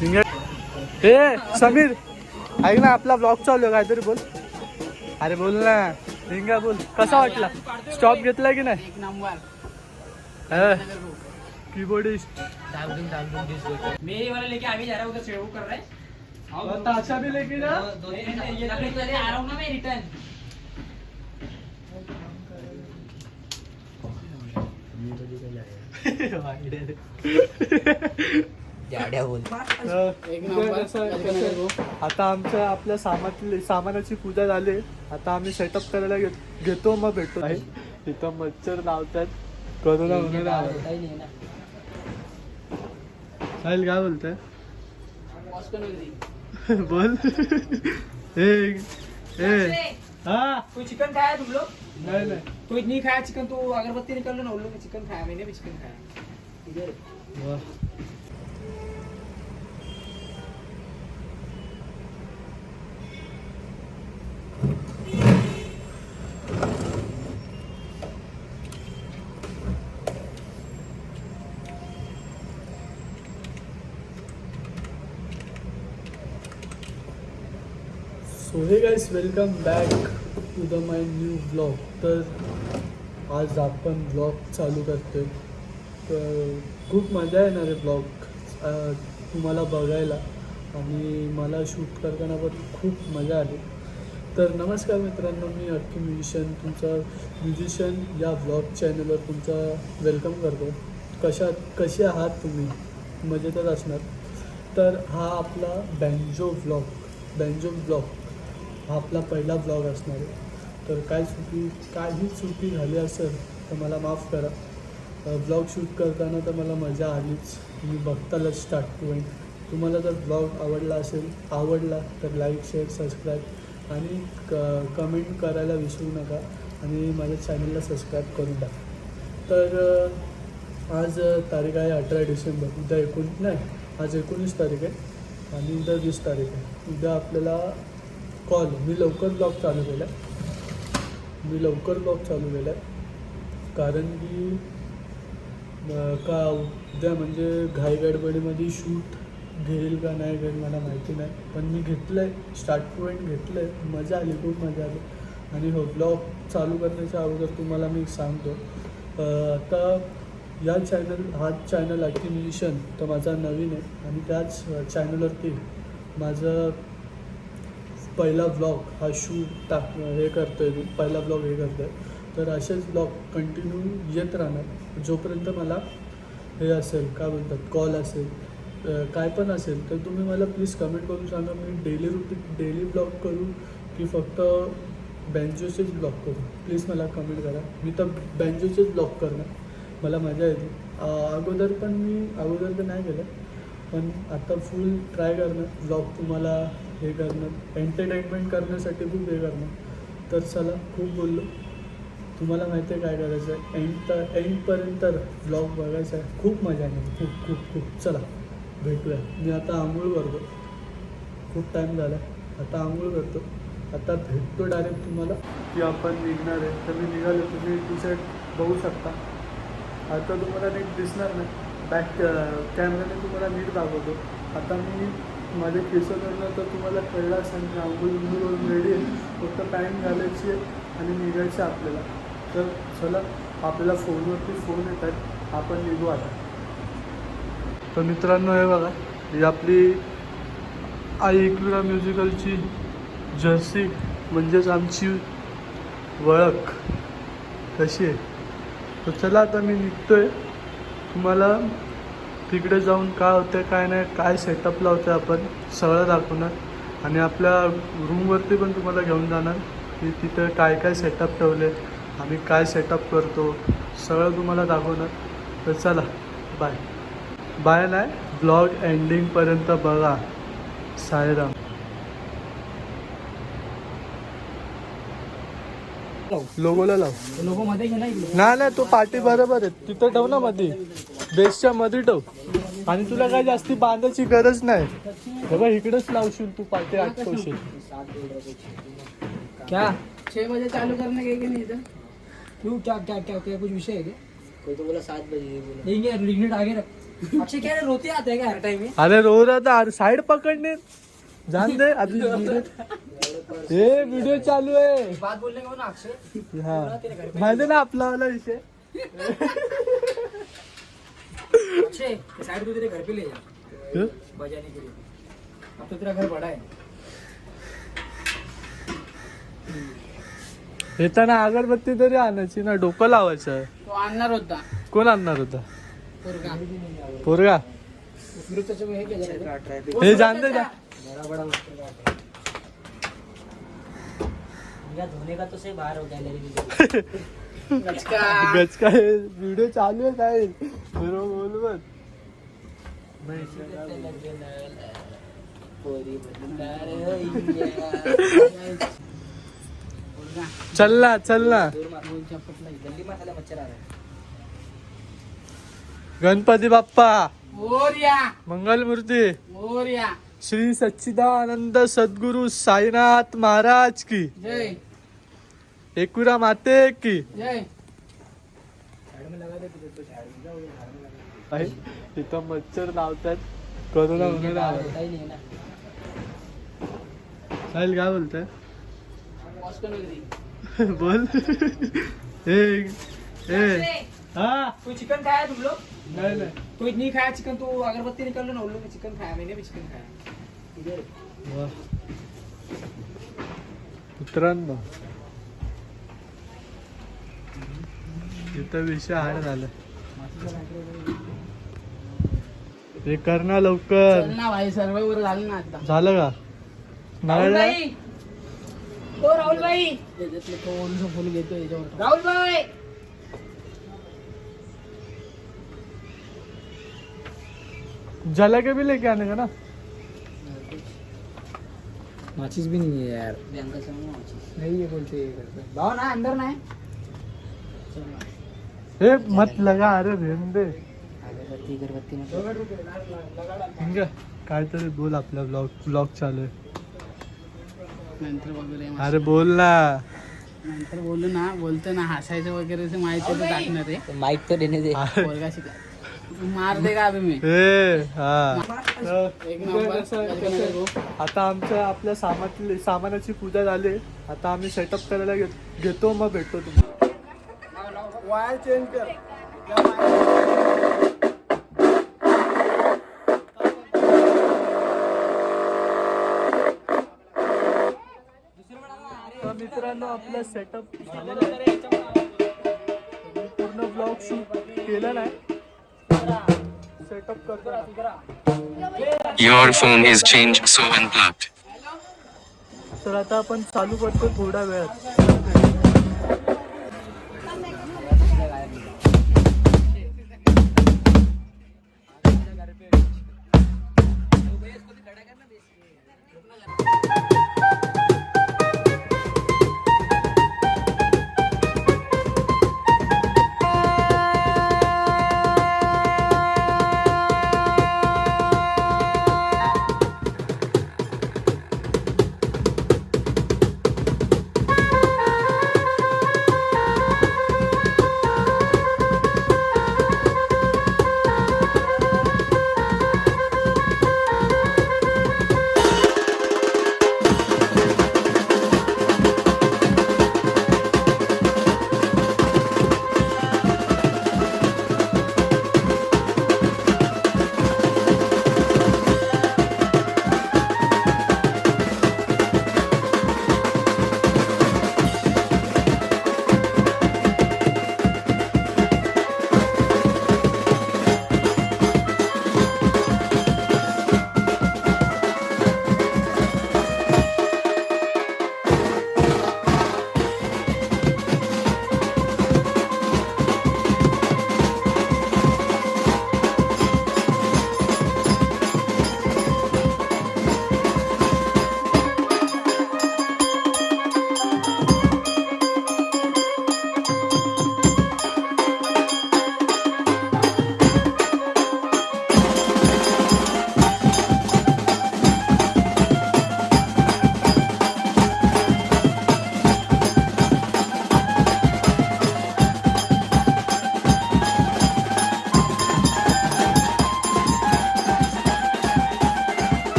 हे समीर ऐक ना, आपला ब्लॉग चालू आहे, काहीतरी बोल. अरे बोल ना रिंगा, बोल. कसा वाटला? स्टॉप घेतला की नाही? एक नंबर कीबोर्डिस्ट मेरी वाला लेके अभी जा रहा हूँ, उधर से वो कर रहा है. ताशा भी लेके जा. आ रहा हूँ ना मैं रिटर्न. आता आमच्या आपल्या सामानाची पूजा झाली. आता आम्ही सेटअप करायला घेतो, मग भेटतो. इथं मच्छर लावतात करोना म्हणून. साहिल काय बोलतोय? बोल. हाँ कोई चिकन खाया तुम लोग? नहीं. कोई नहीं खाया चिकन तो अगरबत्ती निकाल लो ना. उन लोग ने चिकन खाया, मैंने भी चिकन खाया. इधर वाह. So hey guys, welcome back to the my new blog. तर आज आपण ब्लॉग चालू करतोय. तर खूप मजा येणार आहे ब्लॉग तुम्हाला बघायला, आणि मला शूट करताना पण खूप मजा आली. तर नमस्कार मित्रांनो, मी अक्की म्युझिशियन, तुमचा म्युझिशियन या ब्लॉग चॅनलवर तुमचा वेलकम करतो. कसे आहात तुम्ही? मजेतच असणार. तर हा आपला बँजो ब्लॉग हा आपला पहिला ब्लॉग असणार आहे. तर काही चुकी झाली असेल तर मला माफ करा. ब्लॉग शूट करताना तर मला मजा आलीच. तुम्ही बघतालच स्टार्ट टू एंड. तुम्हाला जर ब्लॉग आवडला तर लाईक, शेअर, सबस्क्राईब आणि कमेंट करायला विसरू नका, आणि माझ्या चॅनलला सबस्क्राईब करून टाका. तर आज तारीख आहे 18 डिसेंबर. उद्या आज 19 तारीख आहे आणि उद्या 20 तारीख आहे. उद्या आपल्याला मी लवकर ब्लॉग चालू केला आहे. कारण की उद्या म्हणजे घाई गडबडीमध्ये शूट घेईल का नाही घेईल मला माहिती नाही, पण मी घेतलं आहे. स्टार्ट पॉईंट घेतलं आहे. मजा आली, खूप मजा आली. आणि हो, ब्लॉग चालू करण्याच्या अगोदर तुम्हाला मी सांगतो, आता हा चॅनल अक्की म्युझिशियन तर माझा नवीन आहे, आणि त्याच चॅनलवरती माझं पहिला ब्लॉग हा पहिला ब्लॉग हे करतो आहे. तर असेच ब्लॉग कंटिन्यू येत राहणार जोपर्यंत मला हे असेल, काय बोलतात, कॉल असेल, काय पण असेल. तर तुम्ही मला प्लीज कमेंट करून सांगा, मी डेली ब्लॉग करू की फक्त बँजोचेच ब्लॉग करू. प्लीज मला कमेंट करा. मी तर बँजोचेच ब्लॉग करणार, मला मजा येते. अगोदर तर नाही केलं, पण आता फुल ट्राय करणार ब्लॉग तुम्हाला हे करणं, एंटरटेनमेंट करण्यासाठी खूप हे करणार. तर चला, खूप बोललो. तुम्हाला माहिती आहे काय करायचं आहे, एंडपर्यंत ब्लॉग बघायचा आहे. खूप मजा येईल, खूप खूप खूप. चला भेटूया. मी आता आंघोळ करतो, खूप टाईम झाला. आता आंघोळ करतो, आता भेटतो डायरेक्ट तुम्हाला की आपण निघणार आहे. तर मी निघालो, तुम्ही टी-शर्ट बघू शकता. आता तुम्हाला नीट दिसणार नाही, बॅक कॅमेराने तुम्हाला नीट दाखवतो. आता मी माझे केस करणं तर तुम्हाला कळलं असेल. मी आंघोळ रेडी आहे, फक्त पॅन्ट घालायची आहे आणि निघायचं आपल्याला. तर चला, आपल्याला फोनवरती फोन येत आहेत, आपण निघू आता. तर मित्रांनो, हे बघा, ही आपली एकविरा म्युझिकलची जर्सी, म्हणजेच आमची ओळख कशी आहे. तर चला, आता मी निघतो आहे. तुम्हाला तिकडे जाऊन काय होतं काय नाही, काय सेटअप लावतं आपण सगळं दाखवणार, आणि आपल्या रूमवरती पण तुम्हाला घेऊन जाणार की तिथं काय काय सेटअप ठेवले, आम्ही काय सेटअप करतो, सगळं तुम्हाला दाखवणार. तर चला, बाय नाही, ब्लॉग एंडिंगपर्यंत बघा. साईराम. लोगोला लाव. लोगो मध्ये घे नाही, तो पाठी बरोबर आहे, तिथं ठेव ना, मध्ये बेसच्या मध्ये ठेव. आणि तुला काय जास्ती बांधायची गरज नाही. बाबा इकडेच लावशील तू, पाठी अटकवशील. क्या 6 बजे चालू करने के नहीं इधर? क्यों, क्या कुछ विषय है क्या? कोई तो बोला 7 बजे बोला. देंगे, लिमिट आगे रख. अक्षय क्या रे, रोते आते हैं क्या हर टाइम में? अरे रो रहा था, साइड पकड़ने जान दे अभी ये वीडियो चालू है. बात बोलने का ना अक्षय. हा माहिती ना आपला वाला विषय. अक्षय साइड को तेरे घर पे ले जा बजाने के लिए. अब तो तेरा घर बड़ा है. येताना अगरबत्ती तरी आणायची ना, डोकं लावायचं. तो आणणार होता कोण आणणार होता? पोरगा. पोरगा. फिर त्याच्या हे केलं. हे जान दे जा. बड़ा बड़ा धोने का तो सही बाहर हो गया. गचका व्हिडिओ चालू आहे काय बरोबर. चल ना गली मसाला मच्छर आ रहा है. गणपती बाप्पा मोरया मंगल मूर्ती मोरया. श्री सच्चिदानंद सद्गुरु साईनाथ महाराज की जय एकूरा माते की जय. आहे. इथं मच्छर लावतात करोना म्हणून आला. काही नाही ना. साहिल काय बोलतोय? मॉस्को नगरी. बोल. ए हाँ कोई चिकन खाया तुम लोग? नहीं नहीं. कोई नहीं खाया चिकन तो अगरबत्ती निकाल लो ना. उन लोग ने चिकन खाया, मैंने भी चिकन खाया. इधर वाह. मित्रांनो इथं विषय हाड झाला. हे कर ना लवकर. चल ना भाई, सर्वे वर झालं ना आता. झालं का? राहुल नाही भाई, ओ राहुल भाई, याच्यातलं तो ओलसं फुल घेतो याच्यावर. राहुल भाई जला के भी लेके आने का ना. माचिस भी नहीं है यार. नहीं है बोलते भाव ना अंदर ना है. हे मत लगा अरे रहने दे. अगरबत्ती अगरबत्ती ठीक आहे. काहीतरी बोल, आपला ब्लॉग चालू आहे. नंतर वगैरे अरे बोल ना. नंतर बोलू ना. बोलतो ना हसायचं वगैरे ते माहिती तर टाकणार आहे. माइक तो देने दे. पोरगा शिका मार देगा अभी मी. ए हा. एक नंबर. आता आमच्या आपल्या सामानाची पूजा झाली. आता आम्ही सेटअप करायला घेतो, मग भेटतो तुम्हाला. वायर चेंज कर. तर मित्रांनो आपला सेटअप झालेला आहे. मी पूर्ण ब्लॉग शूट केलं नाही. सेटअप करतो. Your phone is changed so unplugged. तर आता आपण चालू करतो थोड्या वेळात.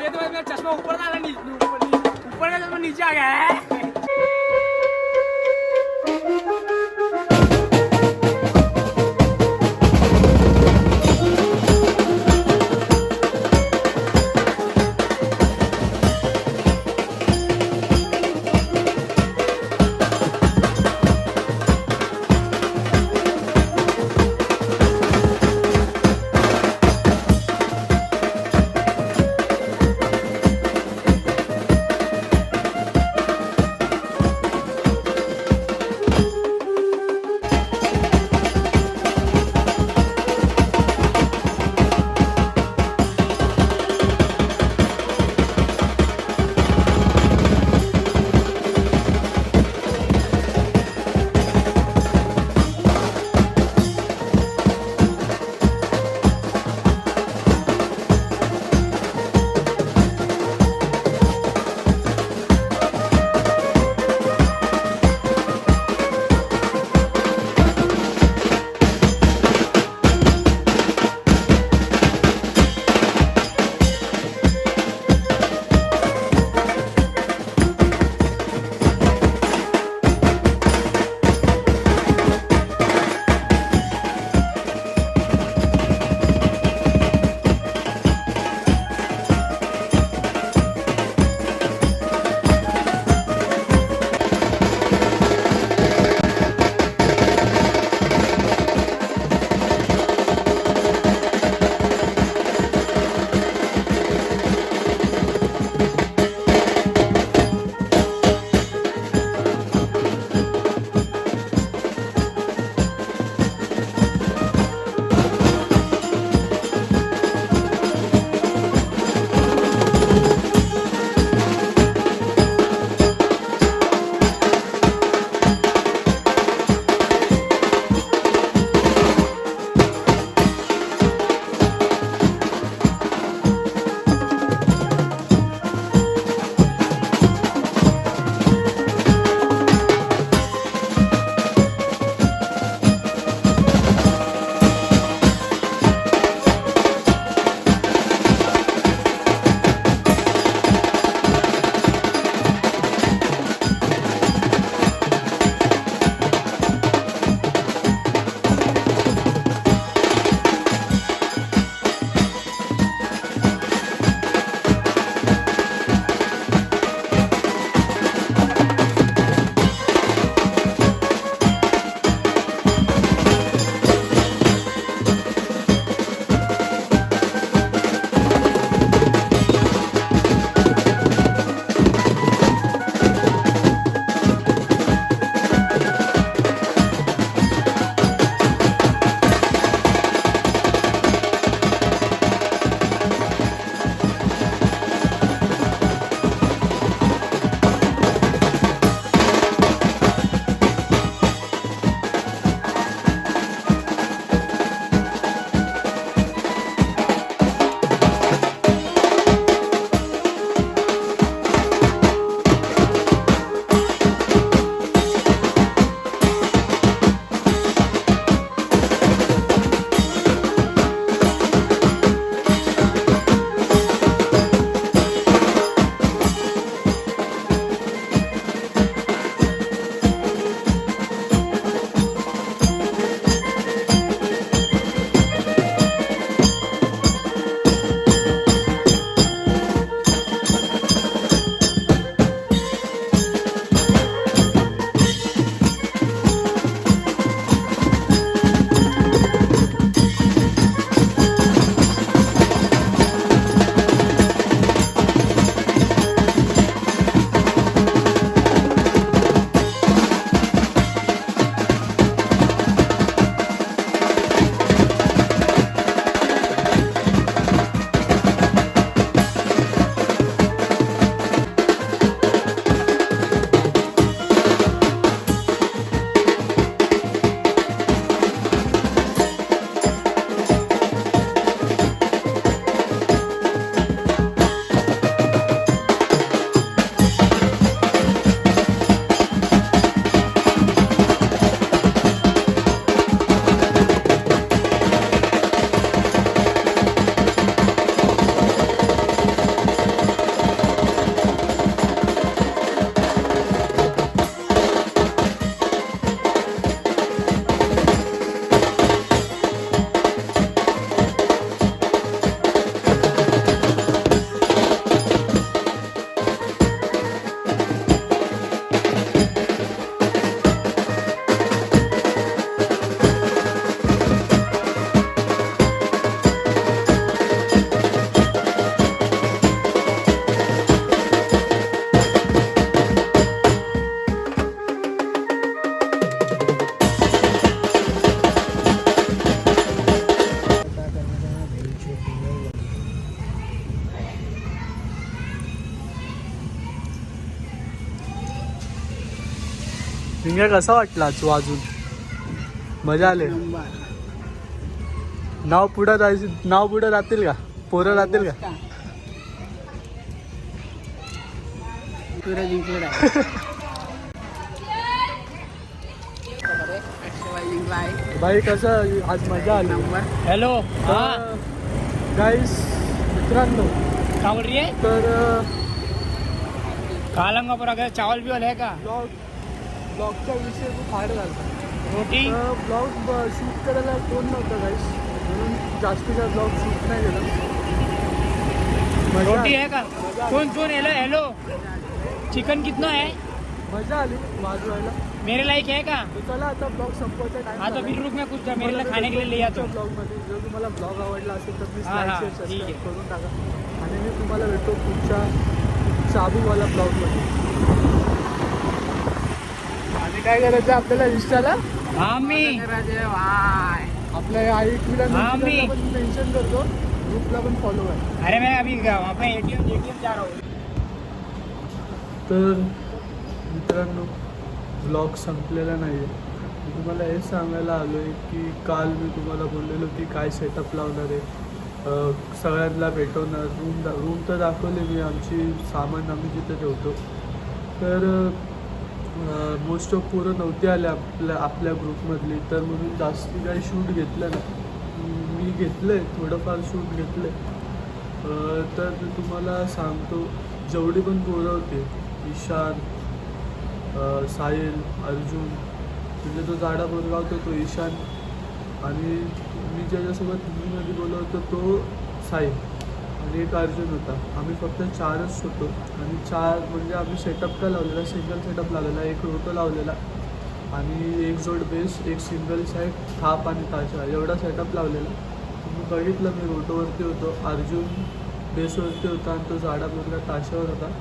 ये तो मेरा चश्मा ऊपर था ऊपर का चश्मा नीचे आ गया है। निघा कसा वाटला आज वाजून मजा आले नाव पुढं जातील का पोरं जातील का पुरा जिंकलेला भाई कसं आज मजा आली हॅलो गाईस मित्रांनो क्या बोल रही है तर कालंगा पर अगर चावल भी वाला है का ब्लॉगचा विषय खूप हार्ड झाला रोटी ब्लॉग शूट करायला कोण नव्हतं गाईस म्हणून जास्तीचा ब्लॉग शूट नाही केला रोटी है का कौन हेलो हेलो चिकन कितना है मजा आली वाजवायला मेरे लायक है का तर चला आता ब्लॉग संपवायचा टाइम हाँ तो 20 रुपये में कुछ मेरे लिए खाने के लिए ले आता हूँ ब्लॉग मध्ये जर तुम्हाला ब्लॉग आवडला असेल तर प्लीज हा, लाईक हा, शेअर ठीक आहे. सबस्क्राईब करून टाका आणि मी तुम्हाला भेटतो पुढच्या चाबूवाला ब्लॉगमध्ये आणि काय करायचं आपल्याला इंस्टाला हाँ मी आपल्या आई हा, मी. पण मेन्शन करतो ग्रुपला पण फॉलो आहे अरे मैं अभी वहाँ पे एटीएम जा रहा हूँ तर मित्रांनो ब्लॉग संपलेला नाही आहे मी तुम्हाला हेच सांगायला आलो आहे की काल मी तुम्हाला बोललेलो की काय सेटअप लावणार आहे सगळ्यांना भेटवणार रूम तर दाखवली मी आमची सामान आम्ही जिथे ठेवतो तर मोस्ट ऑफ पोरं नव्हती आले आपल्या ग्रुपमधली तर म्हणून जास्ती काही शूट घेतलं ना मी घेतलं आहे थोडंफार शूट घेतलं आहे तर मी तुम्हाला सांगतो जेवढी पण पोरं होते ईशान साहिल अर्जुन म्हणजे तो जाडा पोरगा होता तो ईशान आणि मी ज्याच्यासोबत हिंदीमध्ये बोललो होतो तो साहिल आणि एक अर्जुन होता आम्ही फक्त 4च होतो आणि 4 म्हणजे आम्ही सेटअप काय लावलेला सिंगल सेटअप लावलेला एक रोटो लावलेला आणि एक जोड बेस एक सिंगल साईड थाप आणि ताशा एवढा सेटअप लावलेला तुम्ही बघितलं मी रोटोवरती होतो अर्जुन बेसवरती होता आणि तो जाडा पोरगा ताशावर होता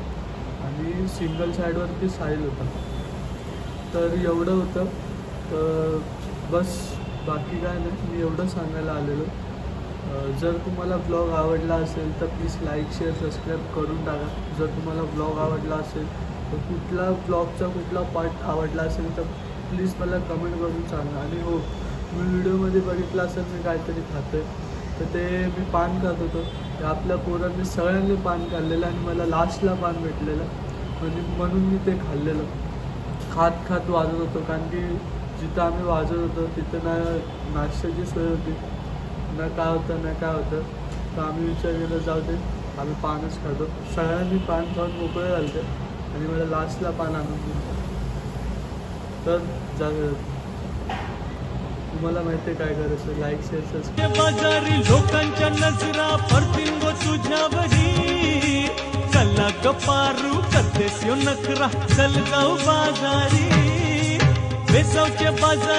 आणि सिंगल साईडवरती साहिल होता तर एवढं होतं तर बस बाकी काय नाही मी एवढं सांगायला आलेलो जर तुम्हाला ब्लॉग आवडला असेल तर प्लीज लाईक शेअर सबस्क्राईब करून टाका जर तुम्हाला ब्लॉग आवडला असेल तर कुठला ब्लॉगचा कुठला पार्ट आवडला असेल तर प्लीज मला कमेंट करून सांगा आणि हो मी व्हिडिओमध्ये बघितलं असेल मी काहीतरी खातो आहे तर ते मी पान खात होतो ते आपल्या पोरांनी सगळ्यांनी पान खाल्लेलं आणि मला लास्टला पान भेटलेलं म्हणजे म्हणून मी ते खाल्लेलं खात वाजत होतो कारण की जिथं आम्ही वाजत होतो तिथं ना नाश्त्याची सोय होती ना काय होतं तर आम्ही विचार केला जाऊ दे आम्ही पानच खातो सगळ्यांनी पान खाऊन मोकळे झालते आणि मला लास्टला पान आणून दिलं तर तुम्हाला माहिती आहे काय करायचं लाईक शेअर सबस्क्राईब बाजारी लोकांच्या नजरा पडतील गो तुझ्यावरी चला गपारू करतेस यो नखरा चल गाव बाजारी बेसावच्या बाजार